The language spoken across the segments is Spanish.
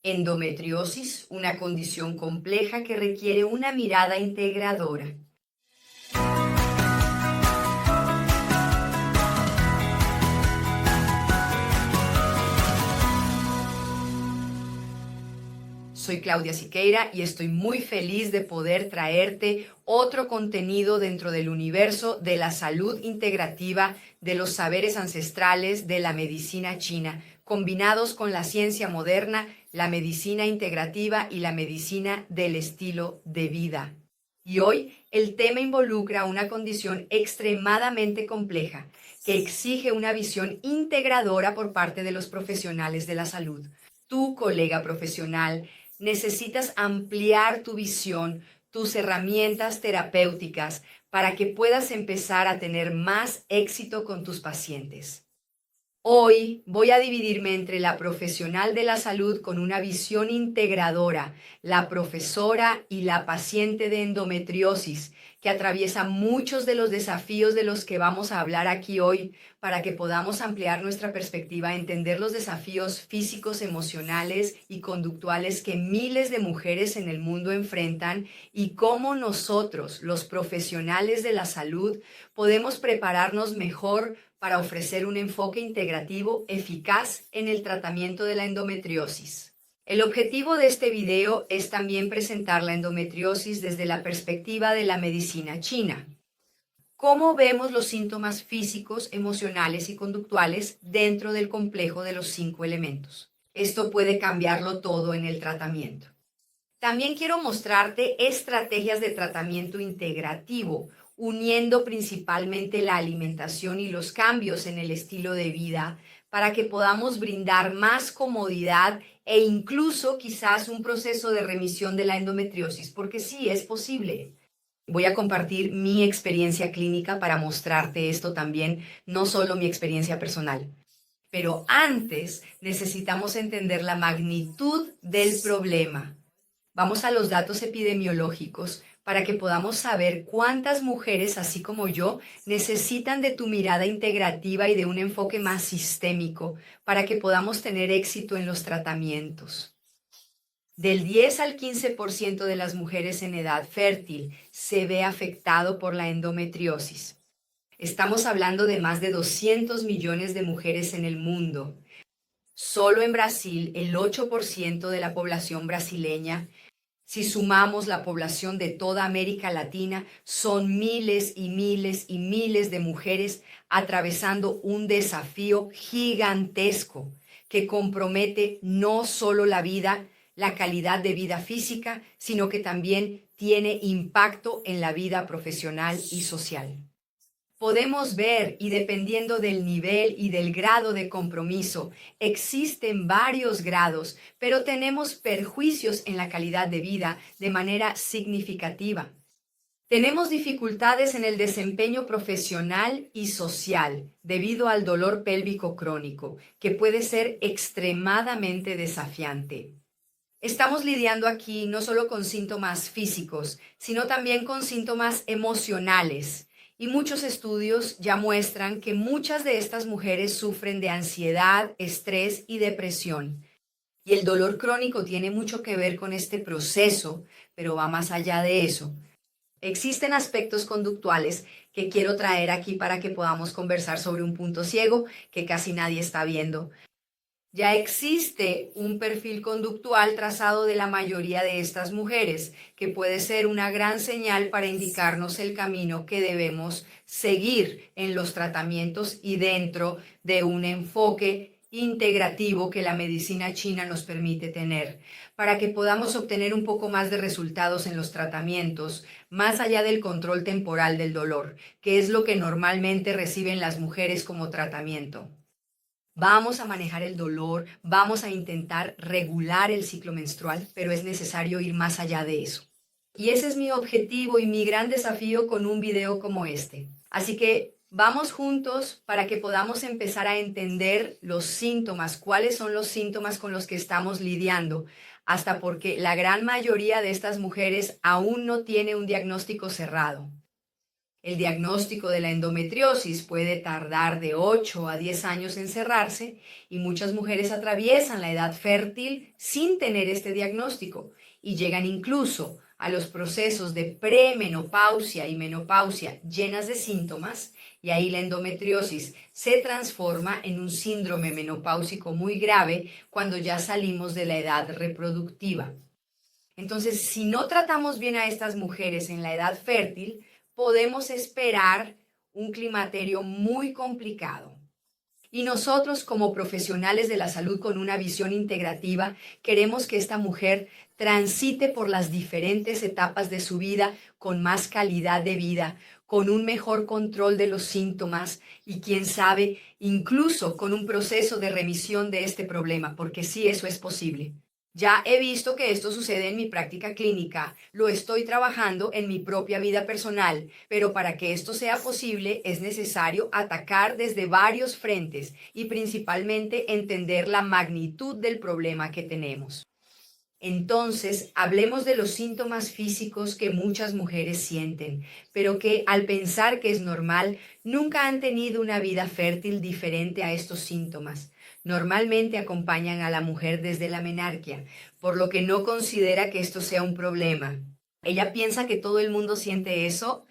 Endometriosis, una condición compleja que requiere una mirada integradora. Soy Claudia Siqueira y estoy muy feliz de poder traerte otro contenido dentro del universo de la salud integrativa, de los saberes ancestrales de la medicina china, combinados con la ciencia moderna, la medicina integrativa y la medicina del estilo de vida. Y hoy el tema involucra una condición extremadamente compleja que exige una visión integradora por parte de los profesionales de la salud. Tu colega profesional, necesitas ampliar tu visión, tus herramientas terapéuticas para que puedas empezar a tener más éxito con tus pacientes. Hoy voy a dividirme entre la profesional de la salud con una visión integradora, la profesora y la paciente de endometriosis, que atraviesa muchos de los desafíos de los que vamos a hablar aquí hoy, para que podamos ampliar nuestra perspectiva, entender los desafíos físicos, emocionales y conductuales que miles de mujeres en el mundo enfrentan y cómo nosotros, los profesionales de la salud, podemos prepararnos mejor para ofrecer un enfoque integrativo eficaz en el tratamiento de la endometriosis. El objetivo de este video es también presentar la endometriosis desde la perspectiva de la medicina china. ¿Cómo vemos los síntomas físicos, emocionales y conductuales dentro del complejo de los 5 elementos? Esto puede cambiarlo todo en el tratamiento. También quiero mostrarte estrategias de tratamiento integrativo, uniendo principalmente la alimentación y los cambios en el estilo de vida para que podamos brindar más comodidad e incluso quizás un proceso de remisión de la endometriosis, porque sí es posible. Voy a compartir mi experiencia clínica para mostrarte esto también, no solo mi experiencia personal. Pero antes necesitamos entender la magnitud del problema. Vamos a los datos epidemiológicos para que podamos saber cuántas mujeres, así como yo, necesitan de tu mirada integrativa y de un enfoque más sistémico para que podamos tener éxito en los tratamientos. Del 10 al 15% de las mujeres en edad fértil se ve afectado por la endometriosis. Estamos hablando de más de 200 millones de mujeres en el mundo. Solo en Brasil, el 8% de la población brasileña. Si sumamos la población de toda América Latina, son miles y miles y miles de mujeres atravesando un desafío gigantesco que compromete no solo la vida, la calidad de vida física, sino que también tiene impacto en la vida profesional y social. Podemos ver, y dependiendo del nivel y del grado de compromiso, existen varios grados, pero tenemos perjuicios en la calidad de vida de manera significativa. Tenemos dificultades en el desempeño profesional y social debido al dolor pélvico crónico, que puede ser extremadamente desafiante. Estamos lidiando aquí no solo con síntomas físicos, sino también con síntomas emocionales. Y muchos estudios ya muestran que muchas de estas mujeres sufren de ansiedad, estrés y depresión. Y el dolor crónico tiene mucho que ver con este proceso, pero va más allá de eso. Existen aspectos conductuales que quiero traer aquí para que podamos conversar sobre un punto ciego que casi nadie está viendo. Ya existe un perfil conductual trazado de la mayoría de estas mujeres, que puede ser una gran señal para indicarnos el camino que debemos seguir en los tratamientos y dentro de un enfoque integrativo que la medicina china nos permite tener, para que podamos obtener un poco más de resultados en los tratamientos, más allá del control temporal del dolor, que es lo que normalmente reciben las mujeres como tratamiento. Vamos a manejar el dolor, vamos a intentar regular el ciclo menstrual, pero es necesario ir más allá de eso. Y ese es mi objetivo y mi gran desafío con un video como este. Así que vamos juntos para que podamos empezar a entender los síntomas, cuáles son los síntomas con los que estamos lidiando, hasta porque la gran mayoría de estas mujeres aún no tiene un diagnóstico cerrado. El diagnóstico de la endometriosis puede tardar de 8 a 10 años en cerrarse y muchas mujeres atraviesan la edad fértil sin tener este diagnóstico y llegan incluso a los procesos de premenopausia y menopausia llenas de síntomas, y ahí la endometriosis se transforma en un síndrome menopáusico muy grave cuando ya salimos de la edad reproductiva. Entonces, si no tratamos bien a estas mujeres en la edad fértil, podemos esperar un climaterio muy complicado. Y nosotros, como profesionales de la salud con una visión integrativa, queremos que esta mujer transite por las diferentes etapas de su vida con más calidad de vida, con un mejor control de los síntomas y, quién sabe, incluso con un proceso de remisión de este problema, porque sí, eso es posible. Ya he visto que esto sucede en mi práctica clínica, lo estoy trabajando en mi propia vida personal, pero para que esto sea posible es necesario atacar desde varios frentes y principalmente entender la magnitud del problema que tenemos. Entonces, hablemos de los síntomas físicos que muchas mujeres sienten, pero que al pensar que es normal, nunca han tenido una vida fértil diferente a estos síntomas. Normalmente acompañan a la mujer desde la menarquia, por lo que no considera que esto sea un problema. Ella piensa que todo el mundo siente eso,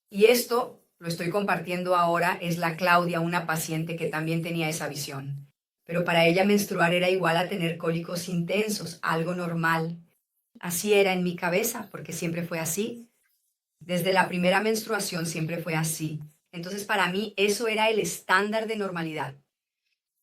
y esto lo estoy compartiendo ahora, es la Claudia, una paciente que también tenía esa visión. Pero para ella menstruar era igual a tener cólicos intensos, algo normal. Así era en mi cabeza, porque siempre fue así. Desde la primera menstruación siempre fue así. Entonces para mí eso era el estándar de normalidad.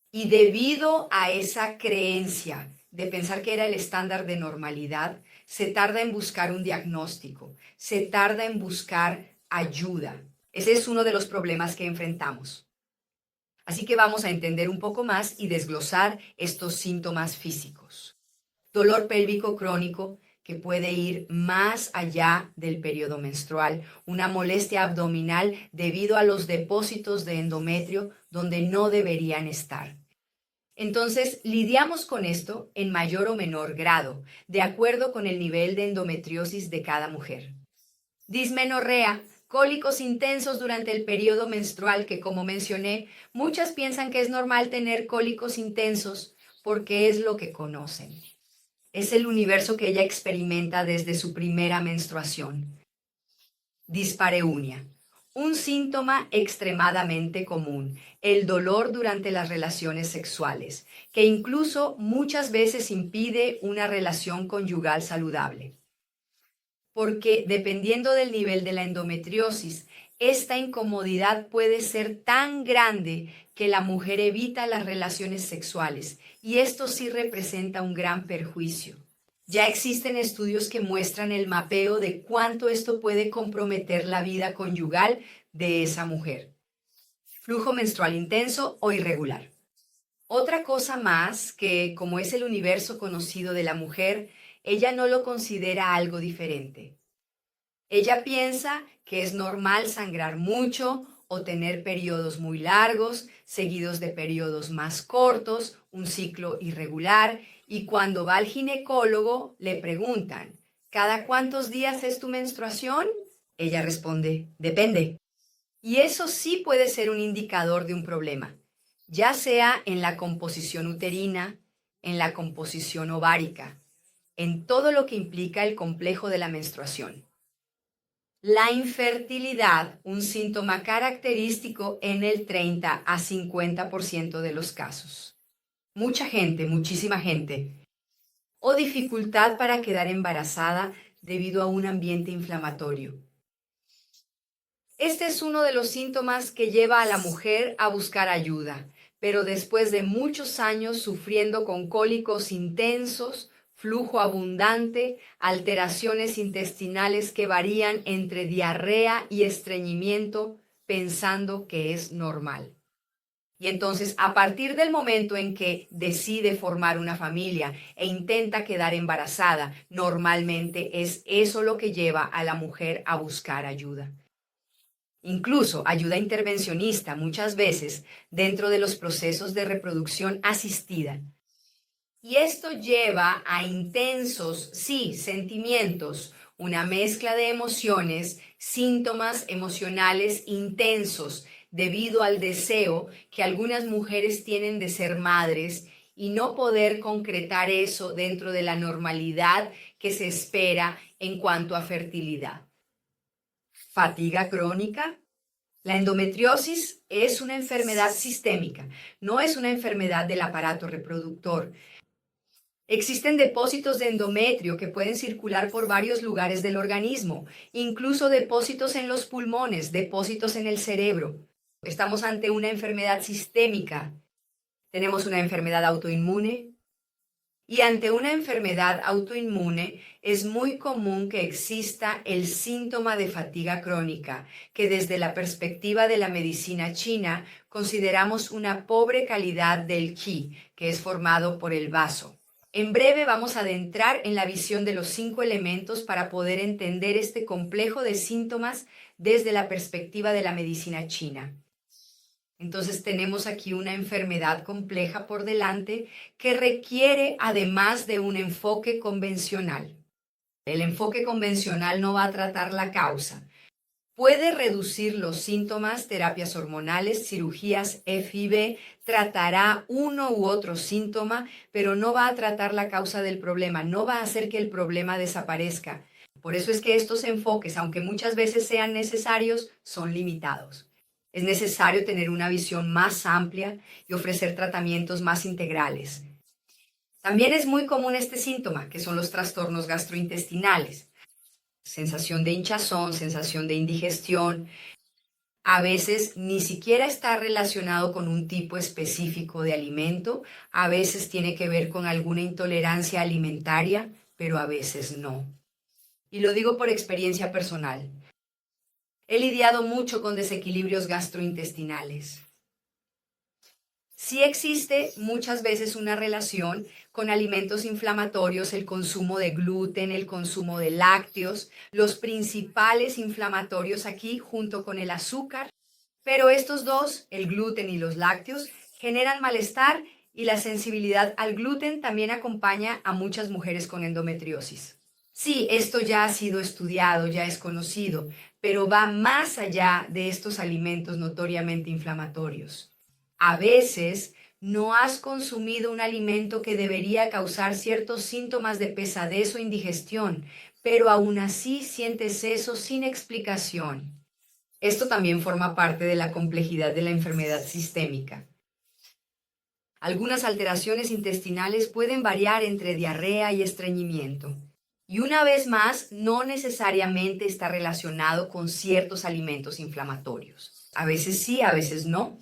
Y debido a esa creencia de pensar que era el estándar de normalidad, se tarda en buscar un diagnóstico, se tarda en buscar ayuda. Ese es uno de los problemas que enfrentamos. Así que vamos a entender un poco más y desglosar estos síntomas físicos. Dolor pélvico crónico que puede ir más allá del periodo menstrual, una molestia abdominal debido a los depósitos de endometrio donde no deberían estar. Entonces, lidiamos con esto en mayor o menor grado, de acuerdo con el nivel de endometriosis de cada mujer. Dismenorrea, cólicos intensos durante el periodo menstrual, que como mencioné, muchas piensan que es normal tener cólicos intensos porque es lo que conocen. Es el universo que ella experimenta desde su primera menstruación. Dispareunia, un síntoma extremadamente común, el dolor durante las relaciones sexuales, que incluso muchas veces impide una relación conyugal saludable. Porque dependiendo del nivel de la endometriosis, esta incomodidad puede ser tan grande que la mujer evita las relaciones sexuales, y esto sí representa un gran perjuicio. Ya existen estudios que muestran el mapeo de cuánto esto puede comprometer la vida conyugal de esa mujer. Flujo menstrual intenso o irregular. Otra cosa más que, como es el universo conocido de la mujer, ella no lo considera algo diferente. Ella piensa que es normal sangrar mucho o tener periodos muy largos, seguidos de periodos más cortos, un ciclo irregular, y cuando va al ginecólogo le preguntan, ¿cada cuántos días es tu menstruación? Ella responde, depende. Y eso sí puede ser un indicador de un problema, ya sea en la composición uterina, en la composición ovárica, en todo lo que implica el complejo de la menstruación. La infertilidad, un síntoma característico en el 30 a 50% de los casos. Mucha gente, muchísima gente. O dificultad para quedar embarazada debido a un ambiente inflamatorio. Este es uno de los síntomas que lleva a la mujer a buscar ayuda, pero después de muchos años sufriendo con cólicos intensos, flujo abundante, alteraciones intestinales que varían entre diarrea y estreñimiento, pensando que es normal. Y entonces, a partir del momento en que decide formar una familia e intenta quedar embarazada, normalmente es eso lo que lleva a la mujer a buscar ayuda. Incluso ayuda intervencionista muchas veces dentro de los procesos de reproducción asistida. Y esto lleva a intensos, sí, sentimientos, una mezcla de emociones, síntomas emocionales intensos debido al deseo que algunas mujeres tienen de ser madres y no poder concretar eso dentro de la normalidad que se espera en cuanto a fertilidad. Fatiga crónica. La endometriosis es una enfermedad sistémica, no es una enfermedad del aparato reproductor. Existen depósitos de endometrio que pueden circular por varios lugares del organismo, incluso depósitos en los pulmones, depósitos en el cerebro. Estamos ante una enfermedad sistémica. Tenemos una enfermedad autoinmune. Y ante una enfermedad autoinmune es muy común que exista el síntoma de fatiga crónica, que desde la perspectiva de la medicina china consideramos una pobre calidad del qi, que es formado por el vaso. En breve vamos a adentrar en la visión de los 5 elementos para poder entender este complejo de síntomas desde la perspectiva de la medicina china. Entonces tenemos aquí una enfermedad compleja por delante que requiere además de un enfoque convencional. El enfoque convencional no va a tratar la causa. Puede reducir los síntomas, terapias hormonales, cirugías FIV, tratará uno u otro síntoma, pero no va a tratar la causa del problema, no va a hacer que el problema desaparezca. Por eso es que estos enfoques, aunque muchas veces sean necesarios, son limitados. Es necesario tener una visión más amplia y ofrecer tratamientos más integrales. También es muy común este síntoma, que son los trastornos gastrointestinales. Sensación de hinchazón, sensación de indigestión. A veces ni siquiera está relacionado con un tipo específico de alimento. A veces tiene que ver con alguna intolerancia alimentaria, pero a veces no. Y lo digo por experiencia personal. He lidiado mucho con desequilibrios gastrointestinales. Sí existe muchas veces una relación con alimentos inflamatorios, el consumo de gluten, el consumo de lácteos, los principales inflamatorios aquí junto con el azúcar. Pero estos dos, el gluten y los lácteos, generan malestar y la sensibilidad al gluten también acompaña a muchas mujeres con endometriosis. Sí, esto ya ha sido estudiado, ya es conocido, pero va más allá de estos alimentos notoriamente inflamatorios. A veces no has consumido un alimento que debería causar ciertos síntomas de pesadez o indigestión, pero aún así sientes eso sin explicación. Esto también forma parte de la complejidad de la enfermedad sistémica. Algunas alteraciones intestinales pueden variar entre diarrea y estreñimiento. Y una vez más, no necesariamente está relacionado con ciertos alimentos inflamatorios. A veces sí, a veces no.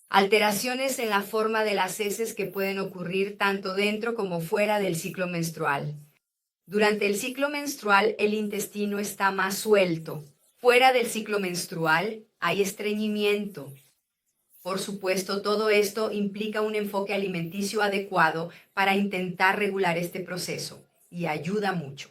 Alteraciones en la forma de las heces que pueden ocurrir tanto dentro como fuera del ciclo menstrual. Durante el ciclo menstrual, el intestino está más suelto. Fuera del ciclo menstrual, hay estreñimiento. Por supuesto, todo esto implica un enfoque alimenticio adecuado para intentar regular este proceso. Y ayuda mucho.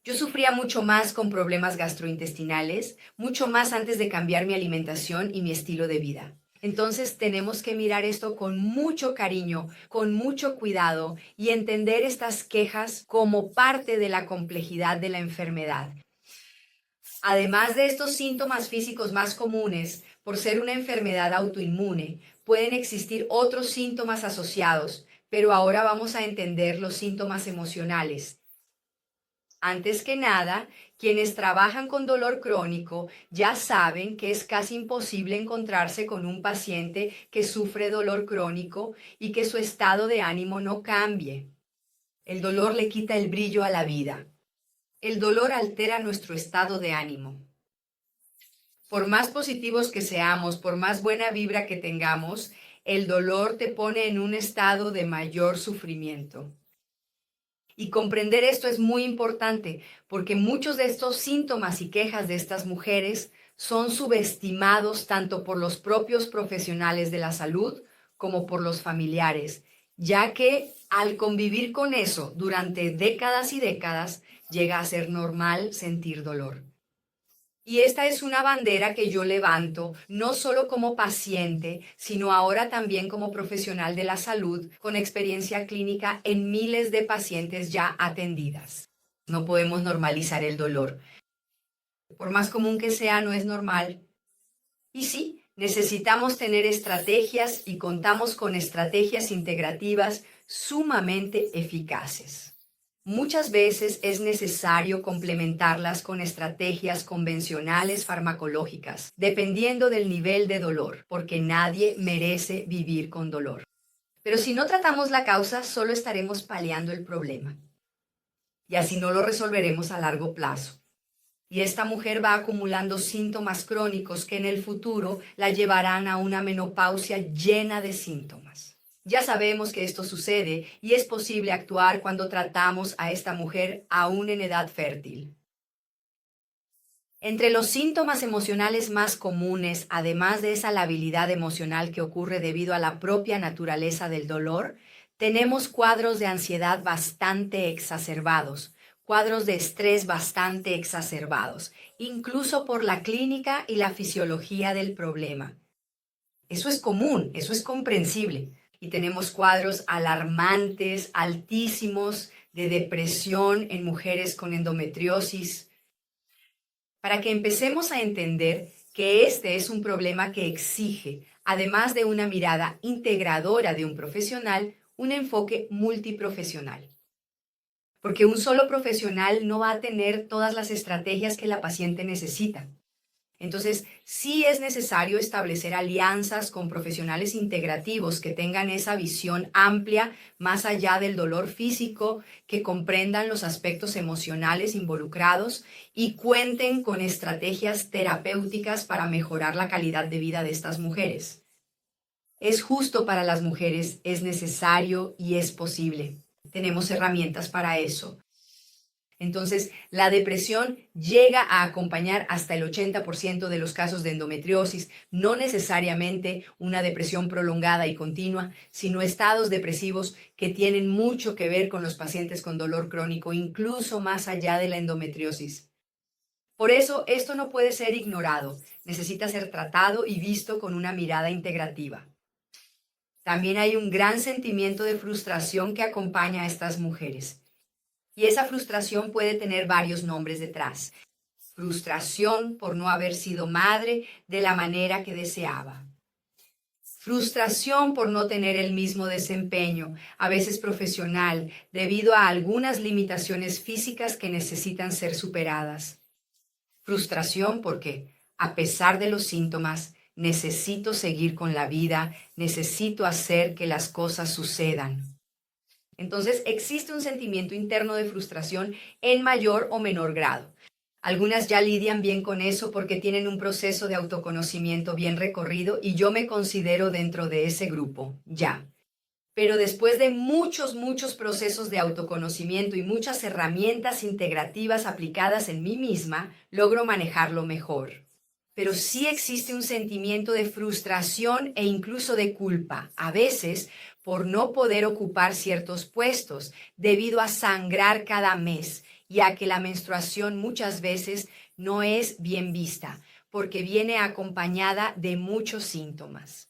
Yo sufría mucho más con problemas gastrointestinales, mucho más antes de cambiar mi alimentación y mi estilo de vida. Entonces tenemos que mirar esto con mucho cariño, con mucho cuidado y entender estas quejas como parte de la complejidad de la enfermedad. Además de estos síntomas físicos más comunes, por ser una enfermedad autoinmune, pueden existir otros síntomas asociados, pero ahora vamos a entender los síntomas emocionales. Antes que nada, quienes trabajan con dolor crónico ya saben que es casi imposible encontrarse con un paciente que sufre dolor crónico y que su estado de ánimo no cambie. El dolor le quita el brillo a la vida. El dolor altera nuestro estado de ánimo. Por más positivos que seamos, por más buena vibra que tengamos, el dolor te pone en un estado de mayor sufrimiento. Y comprender esto es muy importante porque muchos de estos síntomas y quejas de estas mujeres son subestimados tanto por los propios profesionales de la salud como por los familiares, ya que al convivir con eso durante décadas y décadas llega a ser normal sentir dolor. Y esta es una bandera que yo levanto, no solo como paciente, sino ahora también como profesional de la salud, con experiencia clínica en miles de pacientes ya atendidas. No podemos normalizar el dolor. Por más común que sea, no es normal. Y sí, necesitamos tener estrategias y contamos con estrategias integrativas sumamente eficaces. Muchas veces es necesario complementarlas con estrategias convencionales farmacológicas, dependiendo del nivel de dolor, porque nadie merece vivir con dolor. Pero si no tratamos la causa, solo estaremos paliando el problema. Y así no lo resolveremos a largo plazo. Y esta mujer va acumulando síntomas crónicos que en el futuro la llevarán a una menopausia llena de síntomas. Ya sabemos que esto sucede y es posible actuar cuando tratamos a esta mujer aún en edad fértil. Entre los síntomas emocionales más comunes, además de esa labilidad emocional que ocurre debido a la propia naturaleza del dolor, tenemos cuadros de ansiedad bastante exacerbados, cuadros de estrés bastante exacerbados, incluso por la clínica y la fisiología del problema. Eso es común, eso es comprensible. Y tenemos cuadros alarmantes, altísimos, de depresión en mujeres con endometriosis, para que empecemos a entender que este es un problema que exige, además de una mirada integradora de un profesional, un enfoque multiprofesional. Porque un solo profesional no va a tener todas las estrategias que la paciente necesita. Entonces, sí es necesario establecer alianzas con profesionales integrativos que tengan esa visión amplia más allá del dolor físico, que comprendan los aspectos emocionales involucrados y cuenten con estrategias terapéuticas para mejorar la calidad de vida de estas mujeres. Es justo para las mujeres, es necesario y es posible. Tenemos herramientas para eso. Entonces, la depresión llega a acompañar hasta el 80% de los casos de endometriosis, no necesariamente una depresión prolongada y continua, sino estados depresivos que tienen mucho que ver con los pacientes con dolor crónico, incluso más allá de la endometriosis. Por eso, esto no puede ser ignorado, necesita ser tratado y visto con una mirada integrativa. También hay un gran sentimiento de frustración que acompaña a estas mujeres. Y esa frustración puede tener varios nombres detrás. Frustración por no haber sido madre de la manera que deseaba. Frustración por no tener el mismo desempeño, a veces profesional, debido a algunas limitaciones físicas que necesitan ser superadas. Frustración porque, a pesar de los síntomas, necesito seguir con la vida, necesito hacer que las cosas sucedan. Entonces, existe un sentimiento interno de frustración en mayor o menor grado. Algunas ya lidian bien con eso porque tienen un proceso de autoconocimiento bien recorrido y yo me considero dentro de ese grupo, ya. Pero después de muchos procesos de autoconocimiento y muchas herramientas integrativas aplicadas en mí misma, logro manejarlo mejor. Pero sí existe un sentimiento de frustración e incluso de culpa, a veces por no poder ocupar ciertos puestos debido a sangrar cada mes y a que la menstruación muchas veces no es bien vista porque viene acompañada de muchos síntomas.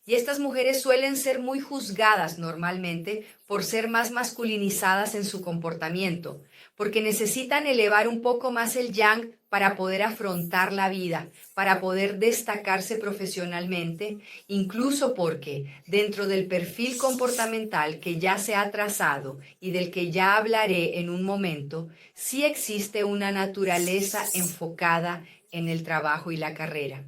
Y estas mujeres suelen ser muy juzgadas normalmente por ser más masculinizadas en su comportamiento, porque necesitan elevar un poco más el yang para poder afrontar la vida, para poder destacarse profesionalmente, incluso porque dentro del perfil comportamental que ya se ha trazado y del que ya hablaré en un momento, sí existe una naturaleza enfocada en el trabajo y la carrera.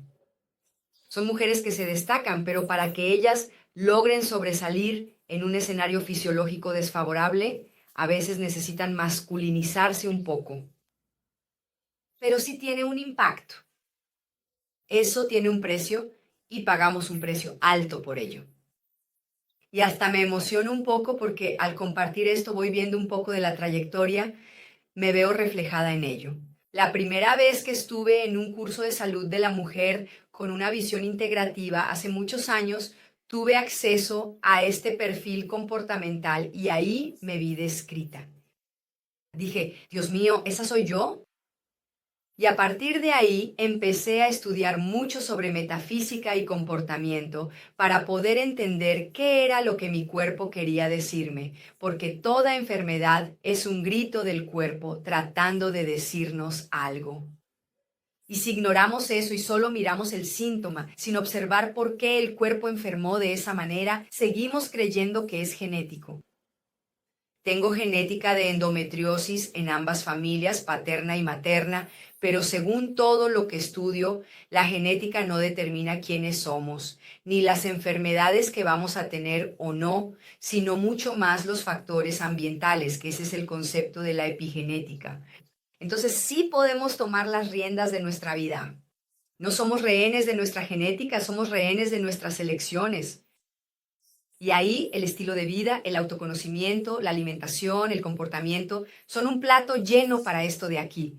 Son mujeres que se destacan, pero para que ellas logren sobresalir en un escenario fisiológico desfavorable, a veces necesitan masculinizarse un poco. Pero sí tiene un impacto. Eso tiene un precio y pagamos un precio alto por ello. Y hasta me emociono un poco porque al compartir esto voy viendo un poco de la trayectoria, me veo reflejada en ello. La primera vez que estuve en un curso de salud de la mujer con una visión integrativa hace muchos años, tuve acceso a este perfil comportamental y ahí me vi descrita. Dije, Dios mío, ¿esa soy yo? Y a partir de ahí empecé a estudiar mucho sobre metafísica y comportamiento para poder entender qué era lo que mi cuerpo quería decirme, porque toda enfermedad es un grito del cuerpo tratando de decirnos algo. Y si ignoramos eso y solo miramos el síntoma, sin observar por qué el cuerpo enfermó de esa manera, seguimos creyendo que es genético. Tengo genética de endometriosis en ambas familias, paterna y materna, pero según todo lo que estudio, la genética no determina quiénes somos, ni las enfermedades que vamos a tener o no, sino mucho más los factores ambientales, que ese es el concepto de la epigenética. Entonces sí podemos tomar las riendas de nuestra vida. No somos rehenes de nuestra genética, somos rehenes de nuestras elecciones. Y ahí el estilo de vida, el autoconocimiento, la alimentación, el comportamiento, son un plato lleno para esto de aquí.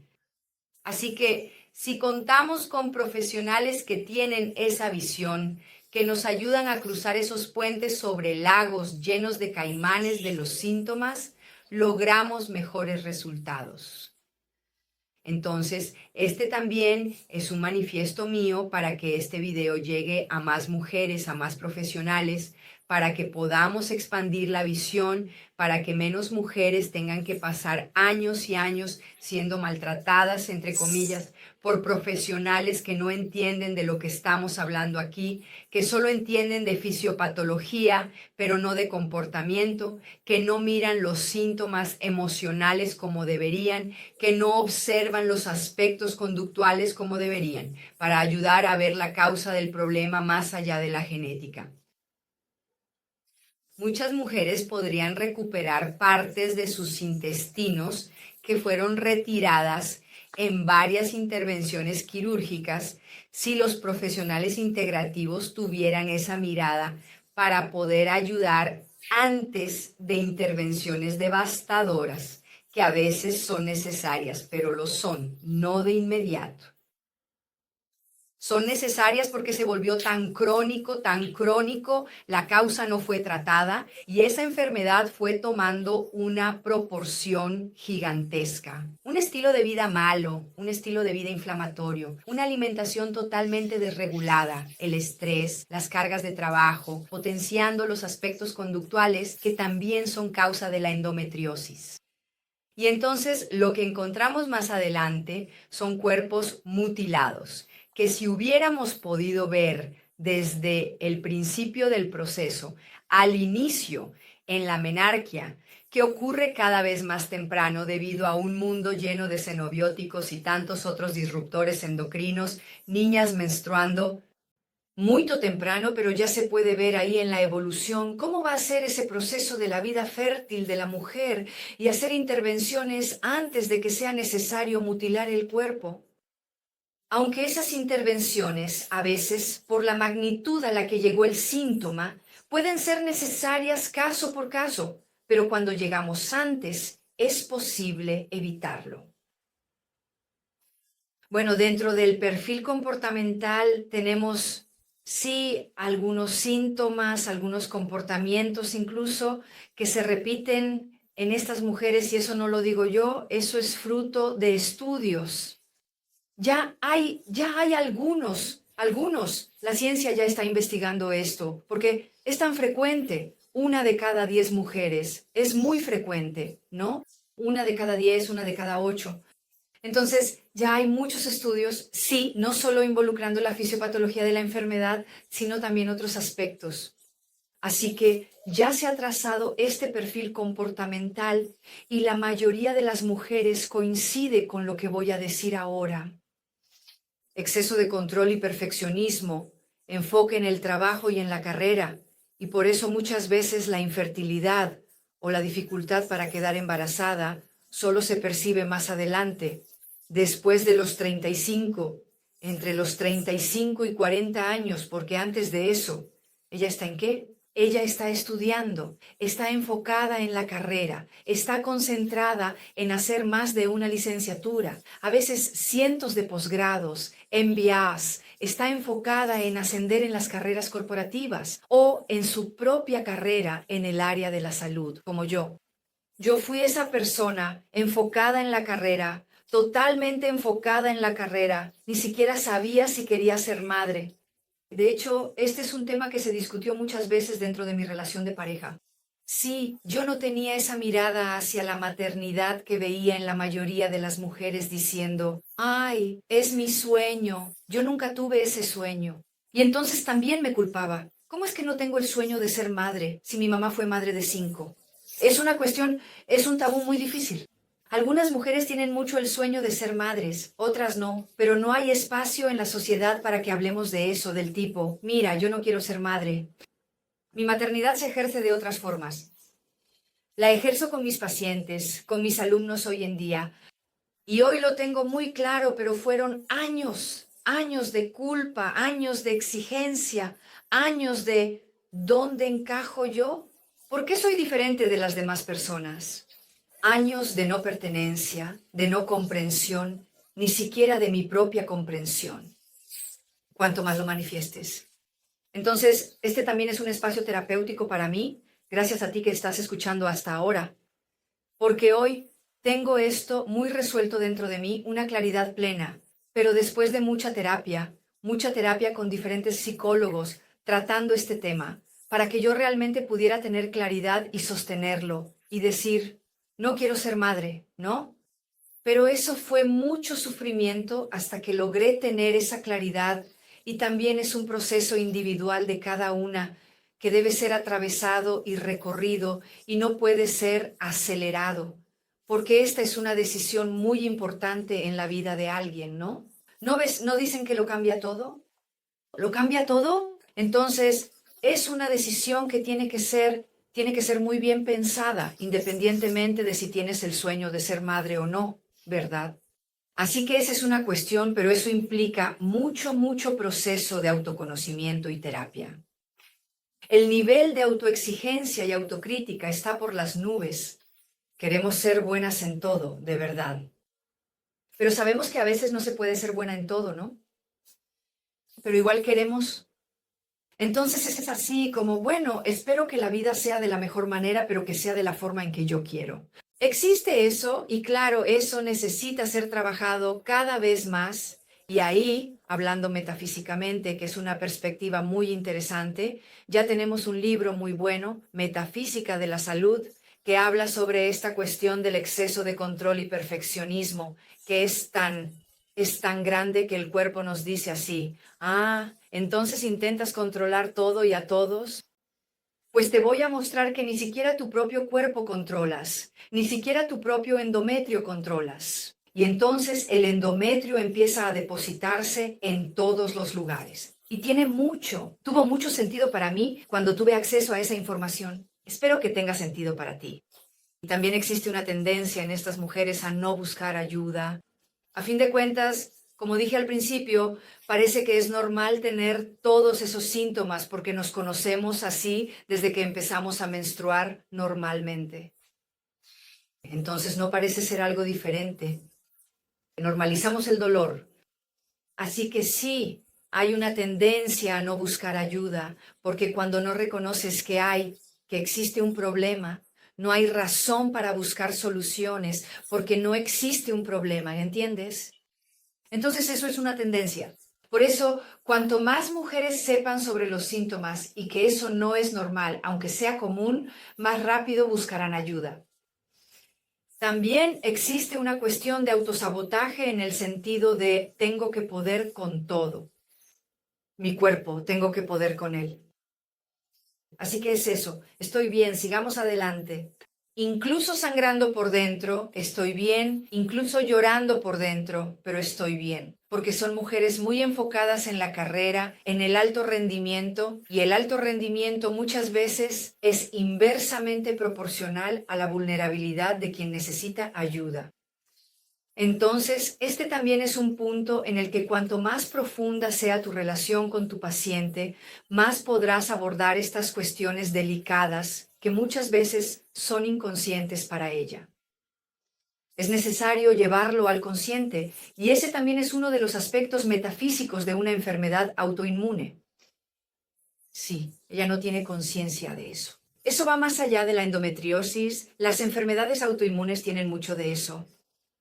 Así que si contamos con profesionales que tienen esa visión, que nos ayudan a cruzar esos puentes sobre lagos llenos de caimanes de los síntomas, logramos mejores resultados. Entonces, este también es un manifiesto mío para que este video llegue a más mujeres, a más profesionales, para que podamos expandir la visión, para que menos mujeres tengan que pasar años y años siendo maltratadas, entre comillas, por profesionales que no entienden de lo que estamos hablando aquí, que solo entienden de fisiopatología, pero no de comportamiento, que no miran los síntomas emocionales como deberían, que no observan los aspectos conductuales como deberían, para ayudar a ver la causa del problema más allá de la genética. Muchas mujeres podrían recuperar partes de sus intestinos que fueron retiradas en varias intervenciones quirúrgicas si los profesionales integrativos tuvieran esa mirada para poder ayudar antes de intervenciones devastadoras que a veces son necesarias, pero lo son, no de inmediato. Son necesarias porque se volvió tan crónico, la causa no fue tratada y esa enfermedad fue tomando una proporción gigantesca. Un estilo de vida malo, un estilo de vida inflamatorio, una alimentación totalmente desregulada, el estrés, las cargas de trabajo, potenciando los aspectos conductuales que también son causa de la endometriosis. Y entonces lo que encontramos más adelante son cuerpos mutilados que si hubiéramos podido ver desde el principio del proceso, al inicio, en la menarquia, que ocurre cada vez más temprano debido a un mundo lleno de xenobióticos y tantos otros disruptores endocrinos, niñas menstruando muy temprano, pero ya se puede ver ahí en la evolución cómo va a ser ese proceso de la vida fértil de la mujer y hacer intervenciones antes de que sea necesario mutilar el cuerpo. Aunque esas intervenciones, a veces, por la magnitud a la que llegó el síntoma, pueden ser necesarias caso por caso, pero cuando llegamos antes, es posible evitarlo. Bueno, dentro del perfil comportamental tenemos, sí, algunos síntomas, algunos comportamientos incluso que se repiten en estas mujeres, y eso no lo digo yo, eso es fruto de estudios. Ya hay algunos, la ciencia ya está investigando esto, porque es tan frecuente, 1 de cada 10 mujeres, es muy frecuente, ¿no? 1 de cada 10, 1 de cada 8. Entonces, ya hay muchos estudios, sí, no solo involucrando la fisiopatología de la enfermedad, sino también otros aspectos. Así que ya se ha trazado este perfil comportamental y la mayoría de las mujeres coincide con lo que voy a decir ahora. Exceso de control y perfeccionismo, enfoque en el trabajo y en la carrera, y por eso muchas veces la infertilidad o la dificultad para quedar embarazada solo se percibe más adelante, después de los 35, entre los 35 y 40 años, porque antes de eso, ¿ella está en qué? Ella está estudiando, está enfocada en la carrera, está concentrada en hacer más de una licenciatura, a veces cientos de posgrados, MBAs, está enfocada en ascender en las carreras corporativas o en su propia carrera en el área de la salud, como yo. Yo fui esa persona enfocada en la carrera, totalmente enfocada en la carrera. Ni siquiera sabía si quería ser madre. De hecho, este es un tema que se discutió muchas veces dentro de mi relación de pareja. Sí, yo no tenía esa mirada hacia la maternidad que veía en la mayoría de las mujeres diciendo, ay, es mi sueño, yo nunca tuve ese sueño. Y entonces también me culpaba. ¿Cómo es que no tengo el sueño de ser madre si mi mamá fue madre de 5? Es una cuestión, es un tabú muy difícil. Algunas mujeres tienen mucho el sueño de ser madres, otras no, pero no hay espacio en la sociedad para que hablemos de eso, del tipo, mira, yo no quiero ser madre. Mi maternidad se ejerce de otras formas. La ejerzo con mis pacientes, con mis alumnos hoy en día. Y hoy lo tengo muy claro, pero fueron años, años de culpa, años de exigencia, años de ¿dónde encajo yo? ¿Por qué soy diferente de las demás personas? Años de no pertenencia, de no comprensión, ni siquiera de mi propia comprensión, cuanto más lo manifiestes. Entonces, este también es un espacio terapéutico para mí, gracias a ti que estás escuchando hasta ahora, porque hoy tengo esto muy resuelto dentro de mí, una claridad plena, pero después de mucha terapia con diferentes psicólogos tratando este tema, para que yo realmente pudiera tener claridad y sostenerlo y decir, no quiero ser madre, ¿no? Pero eso fue mucho sufrimiento hasta que logré tener esa claridad y también es un proceso individual de cada una que debe ser atravesado y recorrido y no puede ser acelerado, porque esta es una decisión muy importante en la vida de alguien, ¿no? ¿No ves, no dicen que lo cambia todo? ¿Lo cambia todo? Entonces, es una decisión que tiene que ser muy bien pensada, independientemente de si tienes el sueño de ser madre o no, ¿verdad? Así que esa es una cuestión, pero eso implica mucho, mucho proceso de autoconocimiento y terapia. El nivel de autoexigencia y autocrítica está por las nubes. Queremos ser buenas en todo, de verdad. Pero sabemos que a veces no se puede ser buena en todo, ¿no? Pero igual queremos. Entonces es así como, bueno, espero que la vida sea de la mejor manera, pero que sea de la forma en que yo quiero. Existe eso y claro, eso necesita ser trabajado cada vez más y ahí, hablando metafísicamente, que es una perspectiva muy interesante, ya tenemos un libro muy bueno, Metafísica de la Salud, que habla sobre esta cuestión del exceso de control y perfeccionismo, que es tan grande que el cuerpo nos dice así, ah, entonces intentas controlar todo y a todos. Pues te voy a mostrar que ni siquiera tu propio cuerpo controlas, ni siquiera tu propio endometrio controlas. Y entonces el endometrio empieza a depositarse en todos los lugares. Y tuvo mucho sentido para mí cuando tuve acceso a esa información. Espero que tenga sentido para ti. Y también existe una tendencia en estas mujeres a no buscar ayuda. A fin de cuentas, como dije al principio, parece que es normal tener todos esos síntomas porque nos conocemos así desde que empezamos a menstruar normalmente. Entonces no parece ser algo diferente. Normalizamos el dolor. Así que sí, hay una tendencia a no buscar ayuda, porque cuando no reconoces que existe un problema, no hay razón para buscar soluciones, porque no existe un problema, ¿entiendes? Entonces eso es una tendencia. Por eso, cuanto más mujeres sepan sobre los síntomas y que eso no es normal, aunque sea común, más rápido buscarán ayuda. También existe una cuestión de autosabotaje en el sentido de tengo que poder con todo. Mi cuerpo, tengo que poder con él. Así que es eso. Estoy bien, sigamos adelante. Incluso sangrando por dentro, estoy bien, incluso llorando por dentro, pero estoy bien, porque son mujeres muy enfocadas en la carrera, en el alto rendimiento, y el alto rendimiento muchas veces es inversamente proporcional a la vulnerabilidad de quien necesita ayuda. Entonces, este también es un punto en el que cuanto más profunda sea tu relación con tu paciente, más podrás abordar estas cuestiones delicadas que muchas veces son inconscientes para ella. Es necesario llevarlo al consciente y ese también es uno de los aspectos metafísicos de una enfermedad autoinmune. Sí, ella no tiene conciencia de eso. Eso va más allá de la endometriosis. Las enfermedades autoinmunes tienen mucho de eso.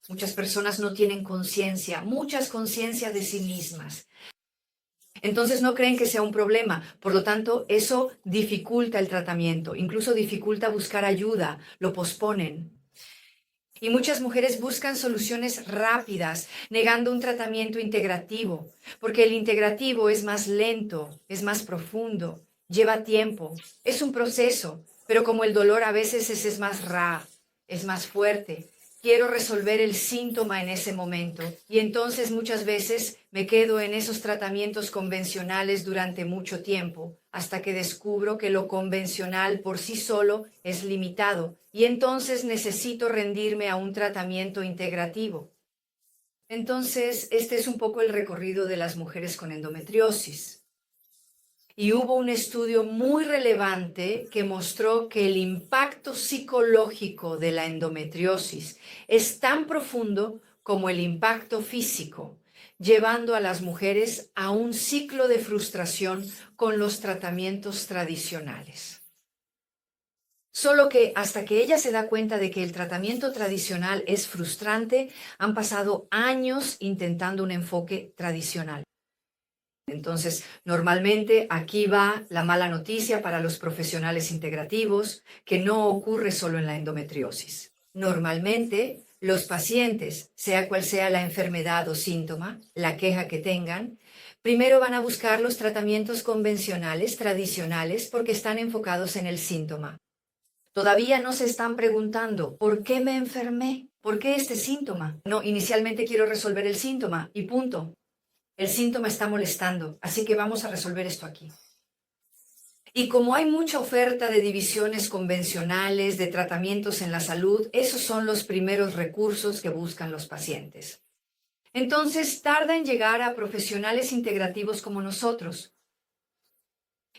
Muchas personas no tienen conciencia, muchas conciencias de sí mismas. Entonces no creen que sea un problema. Por lo tanto, eso dificulta el tratamiento, incluso dificulta buscar ayuda, lo posponen. Y muchas mujeres buscan soluciones rápidas, negando un tratamiento integrativo, porque el integrativo es más lento, es más profundo, lleva tiempo, es un proceso, pero como el dolor a veces es más es más fuerte. Quiero resolver el síntoma en ese momento y entonces muchas veces me quedo en esos tratamientos convencionales durante mucho tiempo hasta que descubro que lo convencional por sí solo es limitado y entonces necesito rendirme a un tratamiento integrativo. Entonces, este es un poco el recorrido de las mujeres con endometriosis. Y hubo un estudio muy relevante que mostró que el impacto psicológico de la endometriosis es tan profundo como el impacto físico, llevando a las mujeres a un ciclo de frustración con los tratamientos tradicionales. Solo que hasta que ella se da cuenta de que el tratamiento tradicional es frustrante, han pasado años intentando un enfoque tradicional. Entonces, normalmente aquí va la mala noticia para los profesionales integrativos, que no ocurre solo en la endometriosis. Normalmente, los pacientes, sea cual sea la enfermedad o síntoma, la queja que tengan, primero van a buscar los tratamientos convencionales, tradicionales, porque están enfocados en el síntoma. Todavía no se están preguntando, ¿por qué me enfermé? ¿Por qué este síntoma? No, inicialmente quiero resolver el síntoma y punto. El síntoma está molestando, así que vamos a resolver esto aquí. Y como hay mucha oferta de divisiones convencionales, de tratamientos en la salud, esos son los primeros recursos que buscan los pacientes. Entonces, tarda en llegar a profesionales integrativos como nosotros.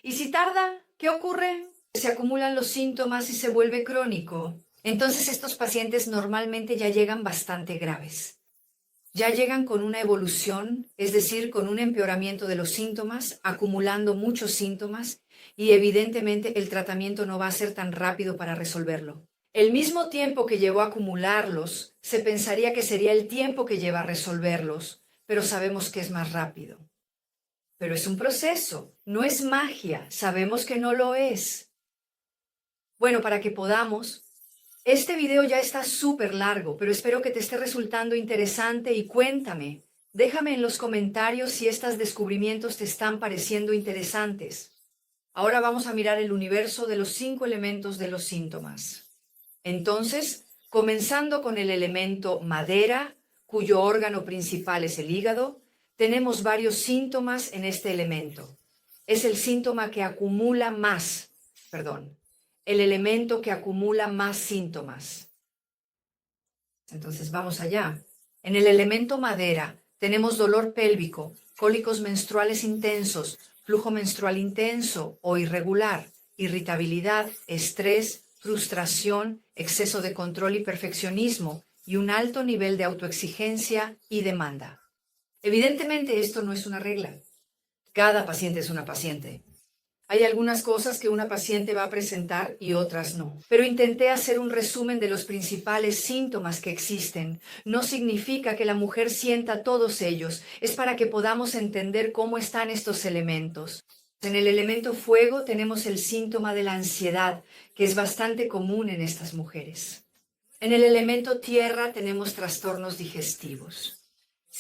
Y si tarda, ¿qué ocurre? Se acumulan los síntomas y se vuelve crónico. Entonces, estos pacientes normalmente ya llegan bastante graves. Ya llegan con una evolución, es decir, con un empeoramiento de los síntomas, acumulando muchos síntomas y evidentemente el tratamiento no va a ser tan rápido para resolverlo. El mismo tiempo que llevó a acumularlos, se pensaría que sería el tiempo que lleva a resolverlos, pero sabemos que es más rápido. Pero es un proceso, no es magia, sabemos que no lo es. Bueno, para que podamos. Este video ya está súper largo, pero espero que te esté resultando interesante y cuéntame. Déjame en los comentarios si estos descubrimientos te están pareciendo interesantes. Ahora vamos a mirar el universo de los 5 elementos de los síntomas. Entonces, comenzando con el elemento madera, cuyo órgano principal es el hígado, tenemos varios síntomas en este elemento. Es el síntoma que acumula más, el elemento que acumula más síntomas. Entonces vamos allá. En el elemento madera tenemos dolor pélvico, cólicos menstruales intensos, flujo menstrual intenso o irregular, irritabilidad, estrés, frustración, exceso de control y perfeccionismo y un alto nivel de autoexigencia y demanda. Evidentemente esto no es una regla. Cada paciente es una paciente. Hay algunas cosas que una paciente va a presentar y otras no. Pero intenté hacer un resumen de los principales síntomas que existen. No significa que la mujer sienta todos ellos. Es para que podamos entender cómo están estos elementos. En el elemento fuego tenemos el síntoma de la ansiedad, que es bastante común en estas mujeres. En el elemento tierra tenemos trastornos digestivos.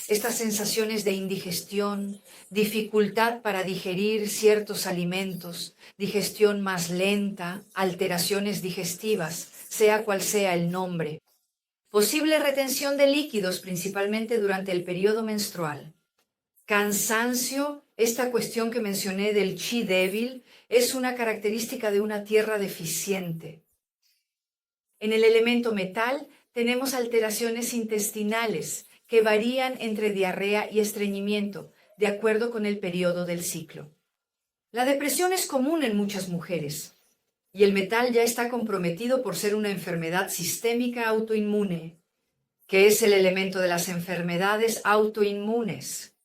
Estas sensaciones de indigestión, dificultad para digerir ciertos alimentos, digestión más lenta, alteraciones digestivas, sea cual sea el nombre. Posible retención de líquidos, principalmente durante el periodo menstrual. Cansancio, esta cuestión que mencioné del chi débil, es una característica de una tierra deficiente. En el elemento metal tenemos alteraciones intestinales, que varían entre diarrea y estreñimiento, de acuerdo con el periodo del ciclo. La depresión es común en muchas mujeres, y el metal ya está comprometido por ser una enfermedad sistémica autoinmune, que es el elemento de las enfermedades autoinmunes.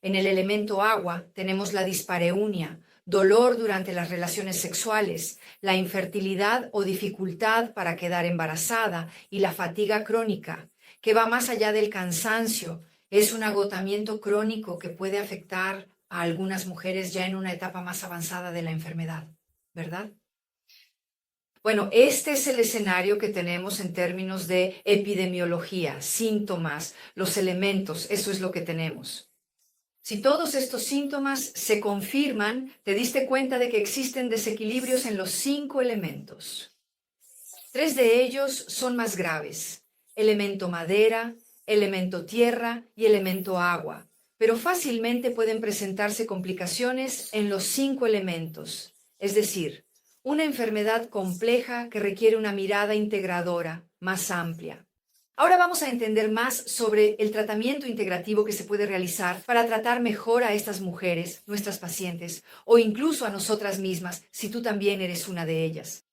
En el elemento agua tenemos la dispareunia, dolor durante las relaciones sexuales, la infertilidad o dificultad para quedar embarazada y la fatiga crónica, que va más allá del cansancio. Es un agotamiento crónico que puede afectar a algunas mujeres ya en una etapa más avanzada de la enfermedad, ¿verdad? Bueno, este es el escenario que tenemos en términos de epidemiología, síntomas, los elementos, eso es lo que tenemos. Si todos estos síntomas se confirman, te diste cuenta de que existen desequilibrios en los 5 elementos. 3 de ellos son más graves: elemento madera, elemento tierra y elemento agua, pero fácilmente pueden presentarse complicaciones en los 5 elementos, es decir, una enfermedad compleja que requiere una mirada integradora, más amplia. Ahora vamos a entender más sobre el tratamiento integrativo que se puede realizar para tratar mejor a estas mujeres, nuestras pacientes, o incluso a nosotras mismas, si tú también eres una de ellas.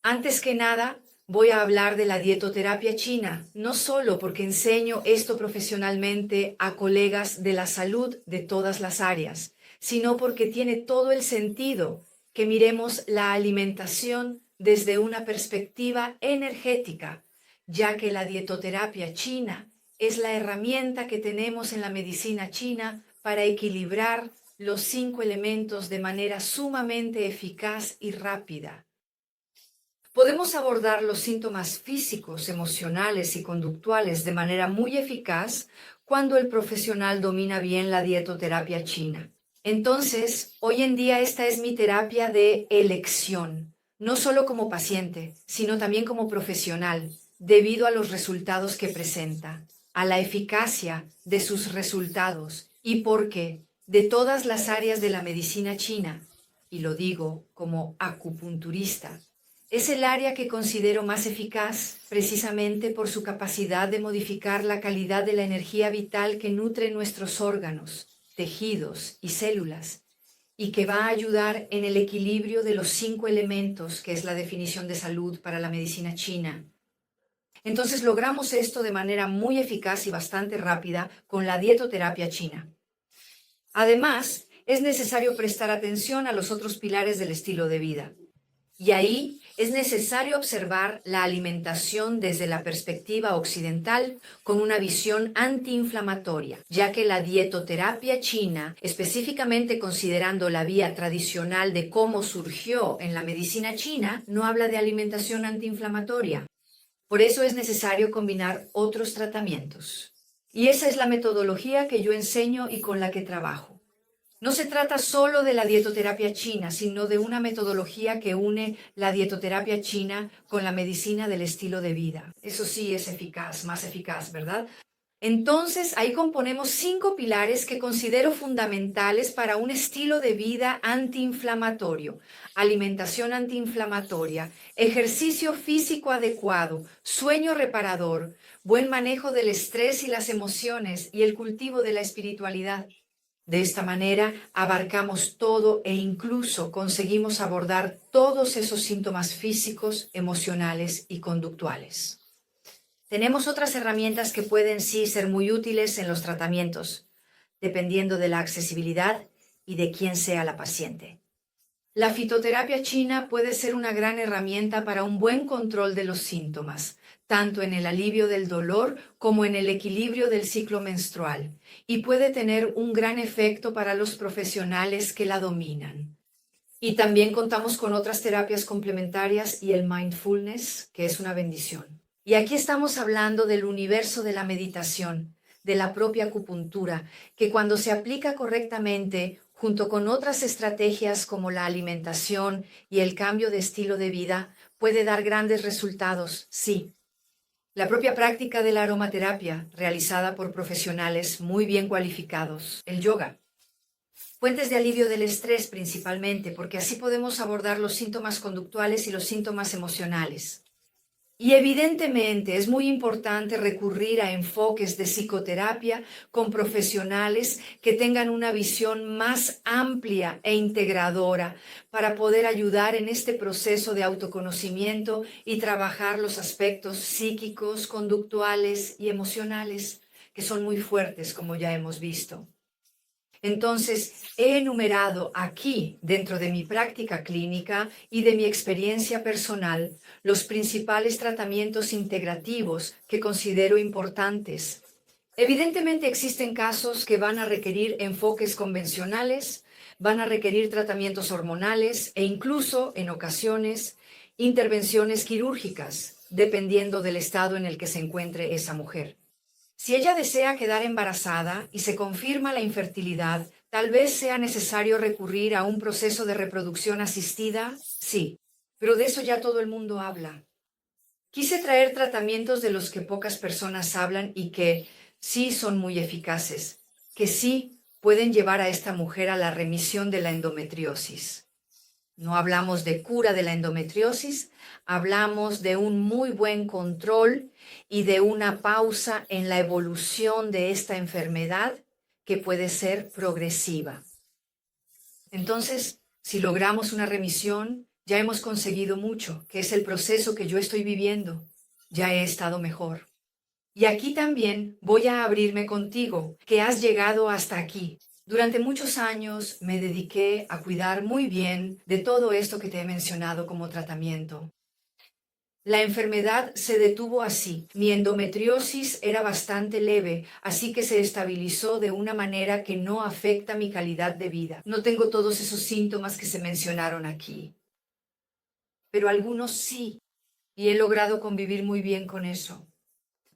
Antes que nada, voy a hablar de la dietoterapia china, no solo porque enseño esto profesionalmente a colegas de la salud de todas las áreas, sino porque tiene todo el sentido que miremos la alimentación desde una perspectiva energética, ya que la dietoterapia china es la herramienta que tenemos en la medicina china para equilibrar los 5 elementos de manera sumamente eficaz y rápida. Podemos abordar los síntomas físicos, emocionales y conductuales de manera muy eficaz cuando el profesional domina bien la dietoterapia china. Entonces, hoy en día esta es mi terapia de elección, no solo como paciente, sino también como profesional, debido a los resultados que presenta, a la eficacia de sus resultados y porque de todas las áreas de la medicina china, y lo digo como acupunturista, es el área que considero más eficaz precisamente por su capacidad de modificar la calidad de la energía vital que nutre nuestros órganos, tejidos y células, y que va a ayudar en el equilibrio de los 5 elementos, que es la definición de salud para la medicina china. Entonces logramos esto de manera muy eficaz y bastante rápida con la dietoterapia china. Además, es necesario prestar atención a los otros pilares del estilo de vida. Y ahí es necesario observar la alimentación desde la perspectiva occidental con una visión antiinflamatoria, ya que la dietoterapia china, específicamente considerando la vía tradicional de cómo surgió en la medicina china, no habla de alimentación antiinflamatoria. Por eso es necesario combinar otros tratamientos. Y esa es la metodología que yo enseño y con la que trabajo. No se trata solo de la dietoterapia china, sino de una metodología que une la dietoterapia china con la medicina del estilo de vida. Eso sí es eficaz, más eficaz, ¿verdad? Entonces, ahí componemos 5 pilares que considero fundamentales para un estilo de vida antiinflamatorio: alimentación antiinflamatoria, ejercicio físico adecuado, sueño reparador, buen manejo del estrés y las emociones y el cultivo de la espiritualidad. De esta manera abarcamos todo e incluso conseguimos abordar todos esos síntomas físicos, emocionales y conductuales. Tenemos otras herramientas que pueden sí ser muy útiles en los tratamientos, dependiendo de la accesibilidad y de quién sea la paciente. La fitoterapia china puede ser una gran herramienta para un buen control de los síntomas, tanto en el alivio del dolor como en el equilibrio del ciclo menstrual, y puede tener un gran efecto para los profesionales que la dominan. Y también contamos con otras terapias complementarias y el mindfulness, que es una bendición. Y aquí estamos hablando del universo de la meditación, de la propia acupuntura, que cuando se aplica correctamente, junto con otras estrategias como la alimentación y el cambio de estilo de vida, puede dar grandes resultados, sí. La propia práctica de la aromaterapia, realizada por profesionales muy bien cualificados, el yoga. Fuentes de alivio del estrés principalmente, porque así podemos abordar los síntomas conductuales y los síntomas emocionales. Y evidentemente es muy importante recurrir a enfoques de psicoterapia con profesionales que tengan una visión más amplia e integradora para poder ayudar en este proceso de autoconocimiento y trabajar los aspectos psíquicos, conductuales y emocionales, que son muy fuertes, como ya hemos visto. Entonces, he enumerado aquí, dentro de mi práctica clínica y de mi experiencia personal, los principales tratamientos integrativos que considero importantes. Evidentemente existen casos que van a requerir enfoques convencionales, van a requerir tratamientos hormonales e incluso, en ocasiones, intervenciones quirúrgicas, dependiendo del estado en el que se encuentre esa mujer. Si ella desea quedar embarazada y se confirma la infertilidad, tal vez sea necesario recurrir a un proceso de reproducción asistida, sí, pero de eso ya todo el mundo habla. Quise traer tratamientos de los que pocas personas hablan y que sí son muy eficaces, que sí pueden llevar a esta mujer a la remisión de la endometriosis. No hablamos de cura de la endometriosis, hablamos de un muy buen control y de una pausa en la evolución de esta enfermedad que puede ser progresiva. Entonces, si logramos una remisión, ya hemos conseguido mucho, que es el proceso que yo estoy viviendo. Ya he estado mejor. Y aquí también voy a abrirme contigo, que has llegado hasta aquí. Durante muchos años me dediqué a cuidar muy bien de todo esto que te he mencionado como tratamiento. La enfermedad se detuvo así. Mi endometriosis era bastante leve, así que se estabilizó de una manera que no afecta mi calidad de vida. No tengo todos esos síntomas que se mencionaron aquí, pero algunos sí, y he logrado convivir muy bien con eso.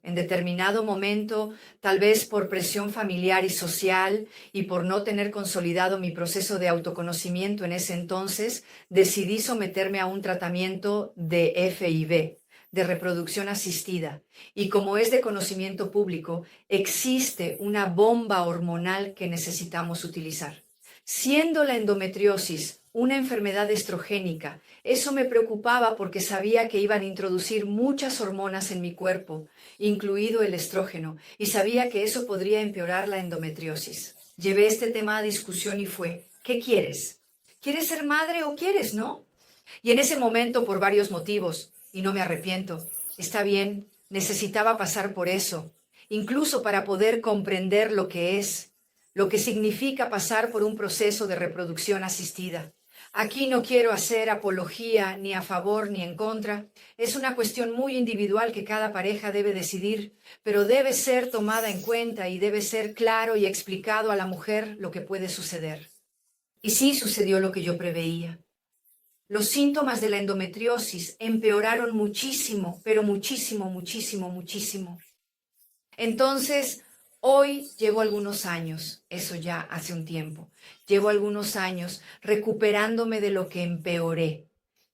En determinado momento, tal vez por presión familiar y social y por no tener consolidado mi proceso de autoconocimiento en ese entonces, decidí someterme a un tratamiento de FIV, de reproducción asistida. Y como es de conocimiento público, existe una bomba hormonal que necesitamos utilizar. Siendo la endometriosis una enfermedad estrogénica, eso me preocupaba porque sabía que iban a introducir muchas hormonas en mi cuerpo, incluido el estrógeno, y sabía que eso podría empeorar la endometriosis. Llevé este tema a discusión y fue, ¿qué quieres? ¿Quieres ser madre o quieres, no? Y en ese momento, por varios motivos, y no me arrepiento, está bien, necesitaba pasar por eso, incluso para poder comprender lo que es, lo que significa pasar por un proceso de reproducción asistida. Aquí no quiero hacer apología ni a favor ni en contra. Es una cuestión muy individual que cada pareja debe decidir, pero debe ser tomada en cuenta y debe ser claro y explicado a la mujer lo que puede suceder. Y sí sucedió lo que yo preveía. Los síntomas de la endometriosis empeoraron muchísimo, pero muchísimo, muchísimo, muchísimo. Entonces, hoy llevo algunos años, eso ya hace un tiempo, llevo algunos años recuperándome de lo que empeoré,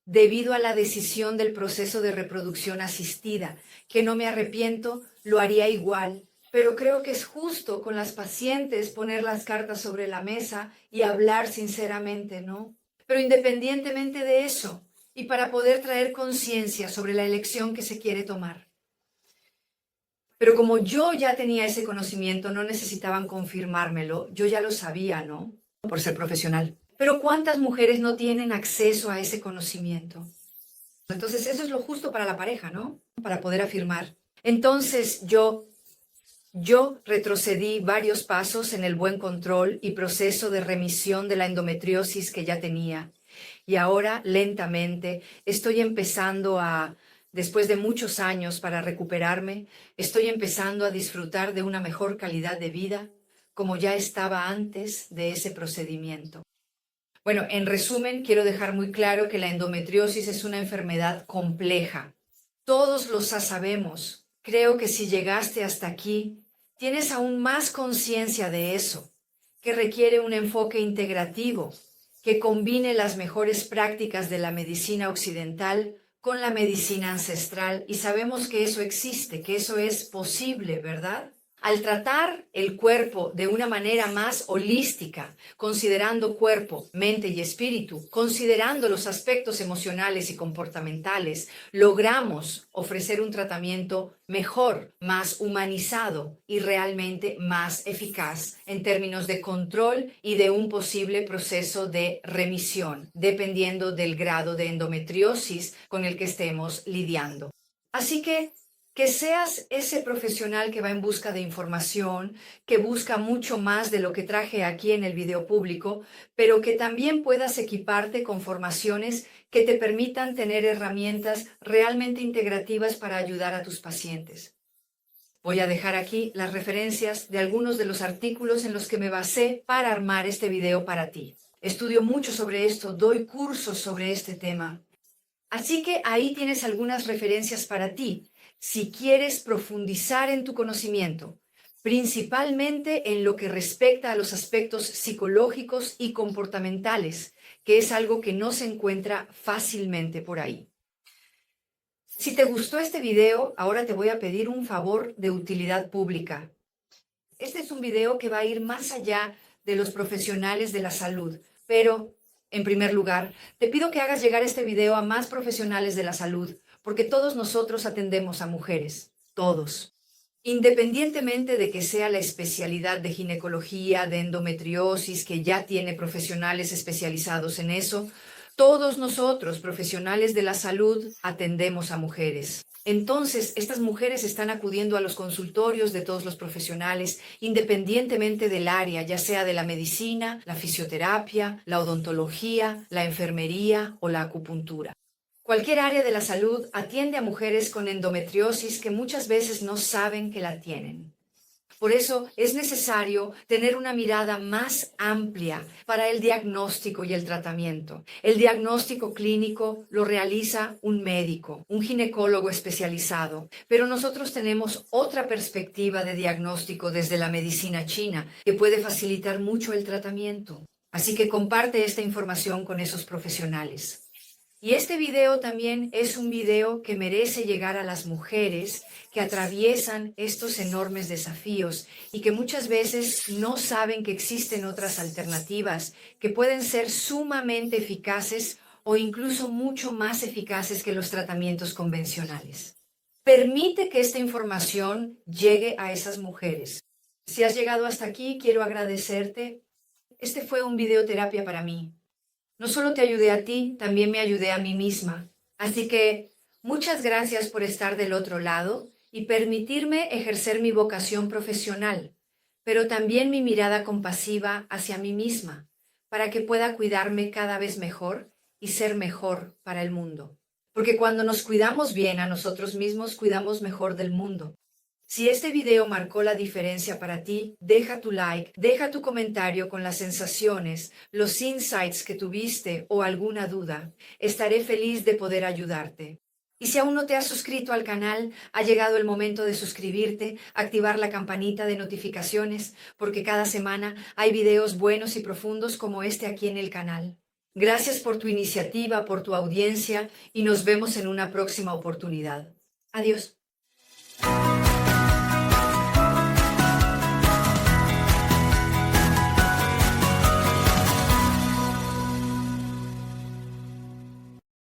debido a la decisión del proceso de reproducción asistida, que no me arrepiento, lo haría igual, pero creo que es justo con las pacientes poner las cartas sobre la mesa y hablar sinceramente, ¿no? Pero independientemente de eso, y para poder traer conciencia sobre la elección que se quiere tomar. Pero como yo ya tenía ese conocimiento, no necesitaban confirmármelo, yo ya lo sabía, ¿no? Por ser profesional. Pero ¿cuántas mujeres no tienen acceso a ese conocimiento? Entonces eso es lo justo para la pareja, ¿no? Para poder afirmar. Entonces yo retrocedí varios pasos en el buen control y proceso de remisión de la endometriosis que ya tenía. Y ahora, lentamente, estoy empezando después de muchos años para recuperarme, estoy empezando a disfrutar de una mejor calidad de vida, como ya estaba antes de ese procedimiento. Bueno, en resumen, quiero dejar muy claro que la endometriosis es una enfermedad compleja. Todos lo sabemos. Creo que si llegaste hasta aquí, tienes aún más conciencia de eso, que requiere un enfoque integrativo, que combine las mejores prácticas de la medicina occidental con la medicina ancestral, y sabemos que eso existe, que eso es posible, ¿verdad? Al tratar el cuerpo de una manera más holística, considerando cuerpo, mente y espíritu, considerando los aspectos emocionales y comportamentales, logramos ofrecer un tratamiento mejor, más humanizado y realmente más eficaz en términos de control y de un posible proceso de remisión, dependiendo del grado de endometriosis con el que estemos lidiando. Así que Que seas ese profesional que va en busca de información, que busca mucho más de lo que traje aquí en el video público, pero que también puedas equiparte con formaciones que te permitan tener herramientas realmente integrativas para ayudar a tus pacientes. Voy a dejar aquí las referencias de algunos de los artículos en los que me basé para armar este video para ti. Estudio mucho sobre esto, doy cursos sobre este tema. Así que ahí tienes algunas referencias para ti, si quieres profundizar en tu conocimiento, principalmente en lo que respecta a los aspectos psicológicos y comportamentales, que es algo que no se encuentra fácilmente por ahí. Si te gustó este video, ahora te voy a pedir un favor de utilidad pública. Este es un video que va a ir más allá de los profesionales de la salud, pero, en primer lugar, te pido que hagas llegar este video a más profesionales de la salud, porque todos nosotros atendemos a mujeres, todos. Independientemente de que sea la especialidad de ginecología, de endometriosis, que ya tiene profesionales especializados en eso, todos nosotros, profesionales de la salud, atendemos a mujeres. Entonces, estas mujeres están acudiendo a los consultorios de todos los profesionales, independientemente del área, ya sea de la medicina, la fisioterapia, la odontología, la enfermería o la acupuntura. Cualquier área de la salud atiende a mujeres con endometriosis que muchas veces no saben que la tienen. Por eso es necesario tener una mirada más amplia para el diagnóstico y el tratamiento. El diagnóstico clínico lo realiza un médico, un ginecólogo especializado, pero nosotros tenemos otra perspectiva de diagnóstico desde la medicina china que puede facilitar mucho el tratamiento. Así que comparte esta información con esos profesionales. Y este video también es un video que merece llegar a las mujeres que atraviesan estos enormes desafíos y que muchas veces no saben que existen otras alternativas que pueden ser sumamente eficaces o incluso mucho más eficaces que los tratamientos convencionales. Permite que esta información llegue a esas mujeres. Si has llegado hasta aquí, quiero agradecerte. Este fue un videoterapia para mí. No solo te ayudé a ti, también me ayudé a mí misma. Así que muchas gracias por estar del otro lado y permitirme ejercer mi vocación profesional, pero también mi mirada compasiva hacia mí misma, para que pueda cuidarme cada vez mejor y ser mejor para el mundo. Porque cuando nos cuidamos bien a nosotros mismos, cuidamos mejor del mundo. Si este video marcó la diferencia para ti, deja tu like, deja tu comentario con las sensaciones, los insights que tuviste o alguna duda. Estaré feliz de poder ayudarte. Y si aún no te has suscrito al canal, ha llegado el momento de suscribirte, activar la campanita de notificaciones, porque cada semana hay videos buenos y profundos como este aquí en el canal. Gracias por tu iniciativa, por tu audiencia y nos vemos en una próxima oportunidad. Adiós.